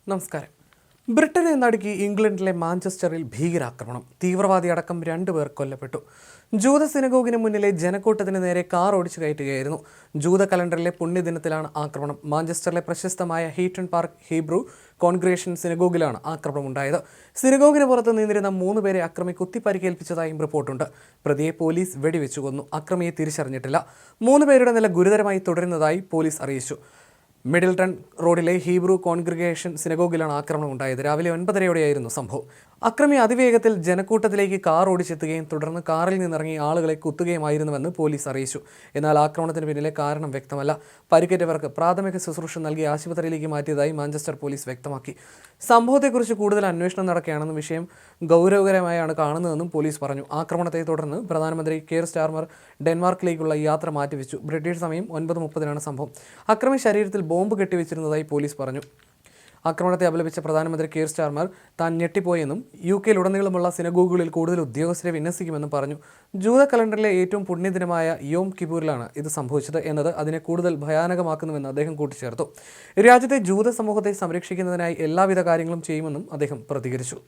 നമസ്കാരം. ബ്രിട്ടനെ നടുക്കി ഇംഗ്ലണ്ടിലെ മാഞ്ചസ്റ്ററിൽ ഭീകരാക്രമണം. തീവ്രവാദി അടക്കം 2 പേർ കൊല്ലപ്പെട്ടു. ജൂത സിനഗോഗിന് മുന്നിലെ ജനക്കൂട്ടത്തിന് നേരെ കാർ ഓടിച്ചു കയറ്റുകയായിരുന്നു. ജൂത കലണ്ടറിലെ പുണ്യദിനത്തിലാണ് ആക്രമണം. മാഞ്ചസ്റ്ററിലെ പ്രശസ്തമായ ഹീറ്റൺ പാർക്ക് ഹീബ്രു കോൺഗ്രിഗേഷൻ സിനഗോഗിലാണ് ആക്രമണം ഉണ്ടായത്. സിനഗോഗിന് പുറത്ത് നിന്നിരുന്ന 3 പേരെ അക്രമി കുത്തിപ്പരിക്കേൽപ്പിച്ചതായും റിപ്പോർട്ടുണ്ട്. പ്രതിയെ പോലീസ് വെടിവെച്ചു കൊന്നു. അക്രമിയെ തിരിച്ചറിഞ്ഞിട്ടില്ല. 3 പേരുടെ നില ഗുരുതരമായി തുടരുന്നതായി പോലീസ് അറിയിച്ചു. മിഡിൽടൺ റോഡിലെ ഹീബ്രു കോൺഗ്രിഗേഷൻ സിനഗോഗിലാണ് ആക്രമണം ഉണ്ടായത്. രാവിലെ 9:30യോടെയായിരുന്നു സംഭവം. അക്രമി അതിവേഗത്തിൽ ജനക്കൂട്ടത്തിലേക്ക് കാർ ഓടിച്ചെത്തുകയും തുടർന്ന് കാറിൽ നിന്നിറങ്ങി ആളുകളെ കുത്തുകയുമായിരുന്നുവെന്ന് പോലീസ് അറിയിച്ചു. എന്നാൽ ആക്രമണത്തിന് പിന്നിലെ കാരണം വ്യക്തമല്ല. പരിക്കേറ്റവർക്ക് പ്രാഥമിക ശുശ്രൂഷ നൽകി ആശുപത്രിയിലേക്ക് മാറ്റിയതായി മാഞ്ചസ്റ്റർ പോലീസ് വ്യക്തമാക്കി. സംഭവത്തെക്കുറിച്ച് കൂടുതൽ അന്വേഷണം നടക്കുകയാണെന്നും വിഷയം ഗൗരവകരമായാണ് കാണുന്നതെന്നും പോലീസ് പറഞ്ഞു. ആക്രമണത്തെ തുടർന്ന് പ്രധാനമന്ത്രി കെയർ സ്റ്റാർമർ ഡെൻമാർക്കിലേക്കുള്ള യാത്ര മാറ്റിവെച്ചു. ബ്രിട്ടീഷ് സമയം 9:30 സംഭവം. അക്രമി ശരീരത്തിൽ ബോംബ് കെട്ടിവെച്ചിരുന്നതായി പോലീസ് പറഞ്ഞു. ആക്രമണത്തെ അപലപിച്ച പ്രധാനമന്ത്രി കെയർ സ്റ്റാർമർ താൻ ഞെട്ടിപ്പോയെന്നും UK-യിലുടനീളമുള്ള സിനഗോഗുകളിൽ കൂടുതൽ ഉദ്യോഗസ്ഥരെ വിന്യസിക്കുമെന്നും പറഞ്ഞു. ജൂത കലണ്ടറിലെ ഏറ്റവും പുണ്യദിനമായ യോം കിപ്പൂരിലാണ് ഇത് സംഭവിച്ചത് എന്നത് അതിനെ കൂടുതൽ ഭയാനകമാക്കുന്നുവെന്ന് അദ്ദേഹം കൂട്ടിച്ചേർത്തു. രാജ്യത്തെ ജൂത സമൂഹത്തെ സംരക്ഷിക്കുന്നതിനായി എല്ലാവിധ കാര്യങ്ങളും ചെയ്യുമെന്നും അദ്ദേഹം പ്രതികരിച്ചു.